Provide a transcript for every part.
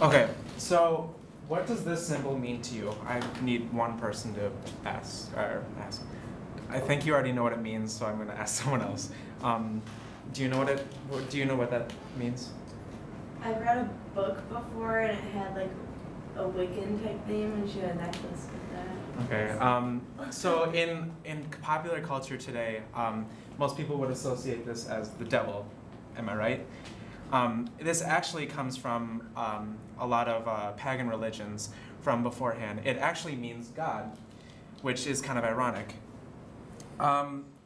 Okay, so what does this symbol mean to you? I need one person to ask. I think you already know what it means, so I'm going to ask someone else. Do you know what that means? I've read a book before and it had like a Wiccan type theme and she had a necklace with that. Okay. So in popular culture today, most people would associate this as the devil. Am I right? This actually comes from a lot of pagan religions from beforehand. It actually means God, which is kind of ironic.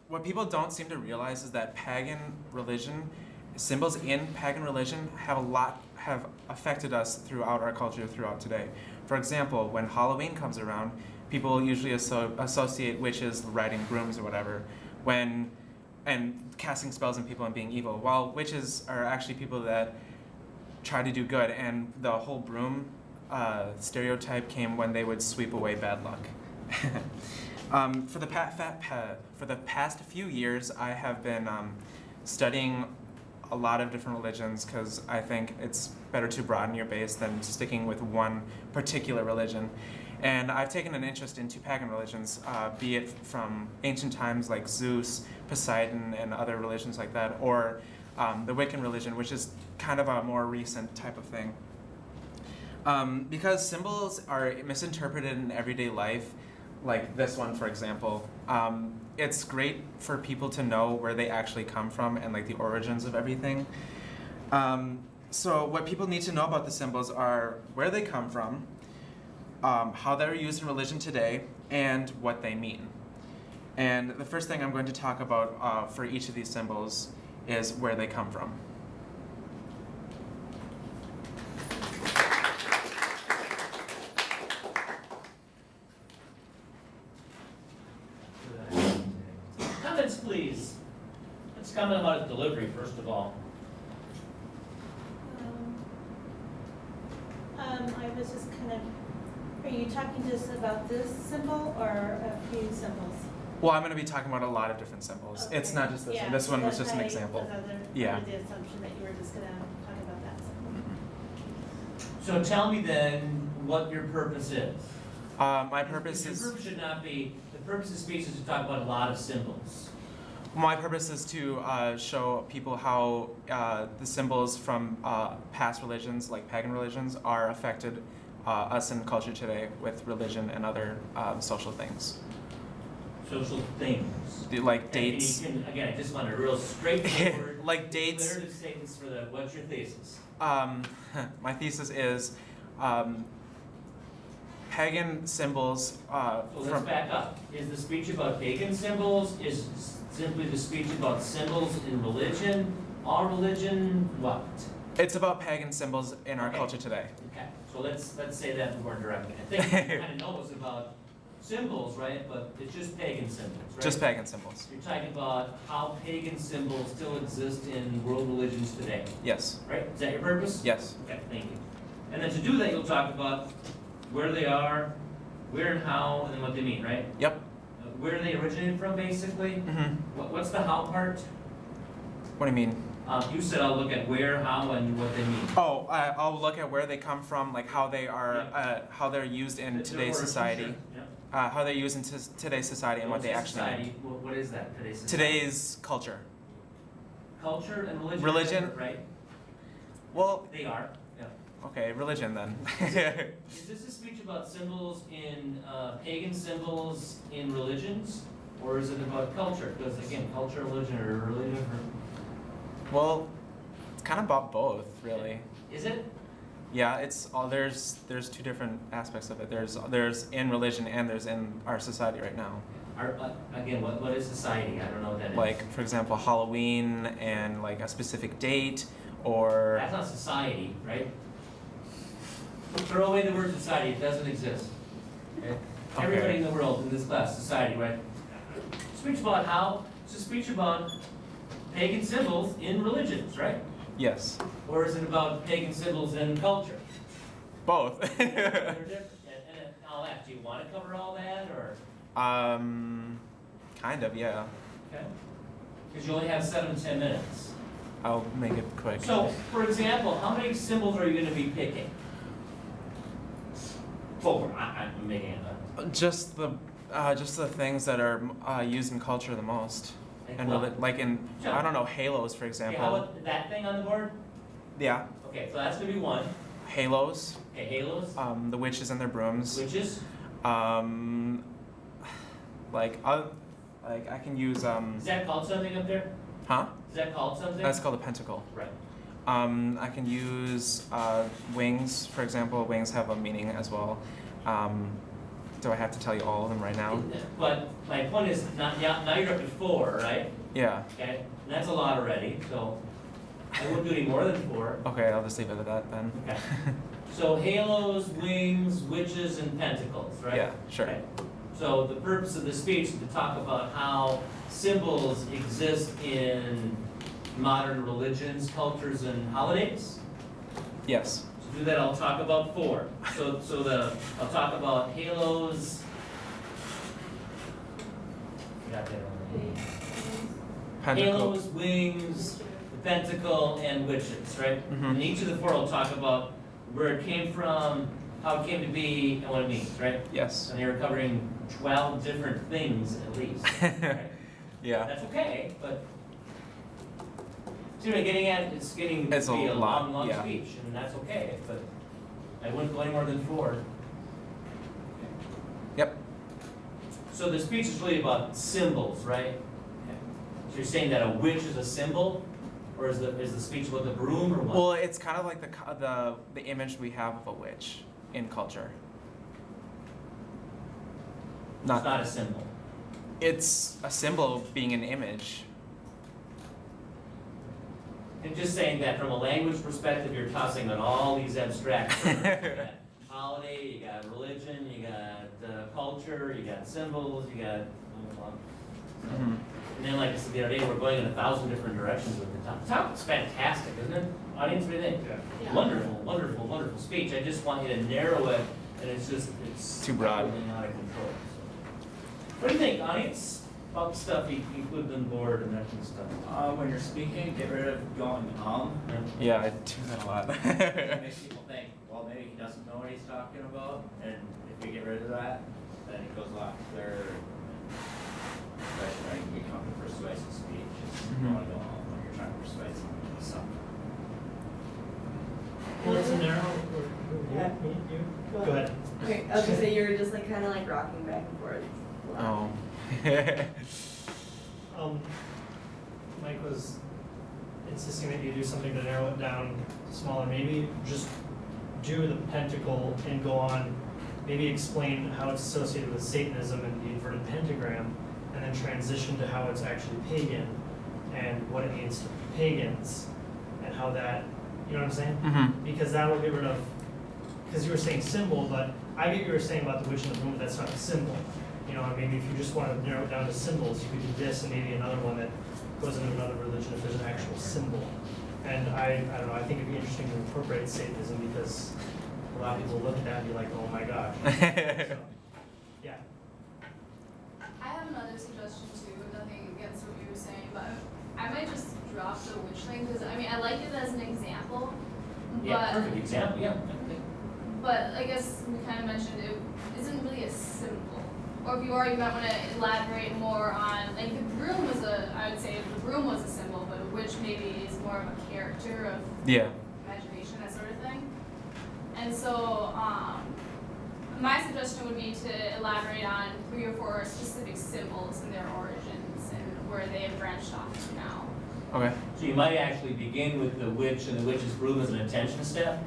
What people don't seem to realize is that pagan religion, symbols in pagan religion have affected us throughout our culture throughout today. For example, when Halloween comes around, people usually associate witches riding brooms or whatever, and casting spells on people and being evil. While witches are actually people that try to do good, and the whole broom stereotype came when they would sweep away bad luck. For the past few years, I have been studying a lot of different religions because I think it's better to broaden your base than sticking with one particular religion. And I've taken an interest into pagan religions, be it from ancient times like Zeus, Poseidon, and other religions like that, or the Wiccan religion, which is kind of a more recent type of thing. Because symbols are misinterpreted in everyday life, like this one, for example, it's great for people to know where they actually come from and like the origins of everything. So what people need to know about the symbols are where they come from, how they're used in religion today, and what they mean. And the first thing I'm going to talk about for each of these symbols is where they come from. Comments, please. Let's comment about its delivery, first of all. I was just kind of, are you talking just about this symbol or a few symbols? Well, I'm going to be talking about a lot of different symbols. Okay. It's not just this Yeah, one. This one was because just an example. Yeah. I made the assumption that you were just going to talk about that symbol. So tell me then what your purpose is. My purpose Your is purpose should not be, the purpose of speech is to talk about a lot of symbols. my purpose is to show people how the symbols from past religions, like pagan religions, are affected us in culture today with religion and other social things. Social things. Like dates. And you can, again, I just want a real straightforward, Like dates. declarative statements for what's your thesis? My thesis is pagan symbols So let's back up. Is the speech about pagan symbols? Is simply the speech about symbols in religion? All religion? What? It's about pagan symbols in our Okay. culture today. Okay, so let's say that more directly. I think you kind of know it's about symbols, right? But it's just pagan symbols, right? Just pagan symbols. You're talking about how pagan symbols still exist in world religions today, Yes. right? Is that your purpose? Yes. Okay, thank you. And then to do that, you'll talk about where they are, where and how, and then what they mean, right? Yep. Where they originated from, basically. Mm-hmm. What's the how part? What do you mean? You said I'll look at where, how, and what they mean. Oh, I'll look at where they come from, like how they are, how they're used in Their today's origin, society, sure. Yeah. how they're used in today's society and what they actually Society, mean. what is that, today's society? Today's culture. Culture and religion. Religion. are different, right? Well, They are, yeah. okay, religion then. Is this a speech about symbols in, pagan symbols in religions? Or is it about culture? Because again, culture and religion are really different. Well, it's kind of about both, really. Is it? Yeah, it's all there's two different aspects of it. There's in religion and there's in our society right now. Again, what is society? I don't know what that is. Like, for example, Halloween and like a specific date, or That's not society, right? Throw away the word society, it doesn't exist. Okay? Everybody in the world in this class, society, right? Speech about how, it's a speech about pagan symbols in religions, right? yes, Or is it about pagan symbols in culture? both. They're different. And I'll ask, do you want to cover all that, or? Kind of, yeah. Okay. Because you only have 7 to 10 minutes. I'll make it quick. So, for example, how many symbols are you going to be picking? 4? I'm making it up. Just the things that are used in culture the most, and Well, really, like in sure. I don't know, halos for Okay, how example. about that thing on the board? Yeah, Okay, so that's gonna be 1. halos. Okay, halos, The witches and their brooms. witches. Like I can use Is that called something up there? huh? Is that called something? That's called a pentacle. Right. I can use wings, for example. Wings have a meaning as well. Do I have to tell you all of them right now? But my point is, now you're up to 4, right? Yeah. Okay, and that's a lot already, so I wouldn't do any more than 4. Okay, I'll just leave it at that then. Okay. So halos, wings, witches, and pentacles, right? Yeah, sure. Okay. So the purpose of the speech is to talk about how symbols exist in modern religions, cultures, and holidays. Yes. To do that, I'll talk about 4. I'll talk about halos. Got that one. Pentacle. Halos, wings, the pentacle, and witches, right? Mhm. And each of the 4 will talk about where it came from, how it came to be, and what it means, right? Yes. And they were covering 12 different things at least. Right? Yeah. That's okay, but see what I'm getting at? It's getting It's to be a a lot, long yeah. speech, and that's okay, but I wouldn't go any more than 4. Yep. So the speech is really about symbols, right? So you're saying that a witch is a symbol, or is the speech about the broom, or what? Well, it's kind of like the image we have of a witch in culture. It's not a symbol. It's a symbol of being an image. And just saying that from a language perspective, you're tossing on all these abstract terms. You got holiday, you got religion, you got culture, you got symbols, you got. Mhm. And then, like I said the other day, we're going in 1,000 different directions with the topic. The topic's fantastic, isn't it? Audience, what do you think? Yeah. Wonderful, wonderful, wonderful speech. I just want you to narrow it, and it's Too broad. totally out of control. So. What do you think, audience, about the stuff you included on the board and that kind of stuff? When you're speaking, get rid of going Yeah, I do that a lot. It makes people think, well, maybe he doesn't know what he's talking about, and if you get rid of that, then it goes a lot clearer. Especially when you become a persuasive speech, it's Mhm. going to go on when you're trying to persuade someone to do something. Well, it's a narrow, Yeah. you, go ahead. Okay, I was gonna say you were just like kind of like rocking back and forth. Oh. Mike was insisting that you do something to narrow it down smaller, maybe just do the pentacle and go on, maybe explain how it's associated with Satanism and the inverted pentagram, and then transition to how it's actually pagan, and what it means to pagans, and how that, you know what I'm saying? Mhm. Because that will get rid of, because you were saying symbol, but I get what you were saying about the witch in the room, but that's not a symbol. You know, and maybe if you just want to narrow it down to symbols, you could do this and maybe another one that goes into another religion if there's an actual symbol. And I don't know, I think it'd be interesting to incorporate Satanism because a lot of people look at that and be like, oh my gosh. So, yeah. I have another suggestion too, nothing against what you were saying, but I might just drop the witch thing, because I mean, I like it as an example, Yeah, but, perfect example, yeah. but I guess we kind of mentioned it isn't really a symbol. Or if you are, you might want to elaborate more on, like the broom was I would say the broom was a symbol, but a witch maybe is more of a character of Yeah. imagination, that sort of thing. And so, my suggestion would be to elaborate on 3 or 4 specific symbols and their origins and where they have branched off to now. Okay. So you might actually begin with the witch and the witch's broom as an attention step,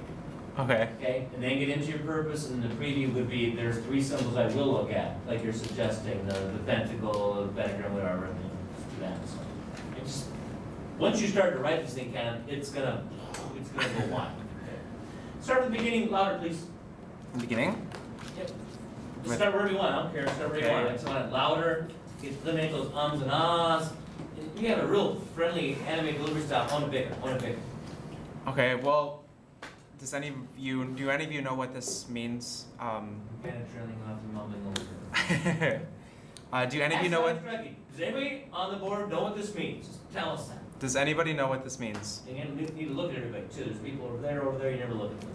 Okay. okay? And then get into your purpose, and the preview would be, there's 3 symbols I will look at, like you're suggesting, the pentacle, the pentagram, whatever, and then do that, so. It's, once you start to write this thing, Ken, it's gonna go wild. Okay. Start at the beginning, louder, please. In the beginning? Yep. Just start wherever you want, I don't care, start wherever you Okay. want. If you want it louder, eliminate those ums and ahs. You have a real friendly, animated delivery style, I want to pick it. Okay. Well, do any of you know what this means? Kind of trailing off and mumbling over. Do any of you know what? Does anybody on the board know what this means? Just tell us that. Does anybody know what this means? And you need to look at everybody too. There's people over there, you never look at those.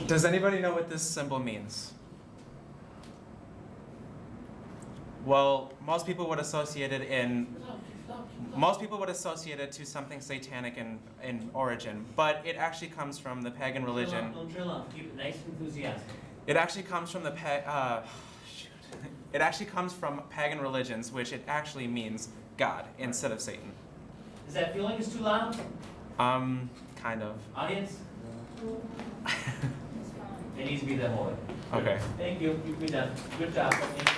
Does anybody know what this symbol means? Well, most people would associate it to something satanic in origin, but it actually comes from the pagan religion. Don't drill on, keep it nice and enthusiastic. It actually comes from it actually comes from pagan religions, which it actually means God instead of Satan. Does that feel like it's too loud? Kind of. Audience? It's fine. It needs to be that way. Okay. Thank you, you've been done. Good job. Thank you.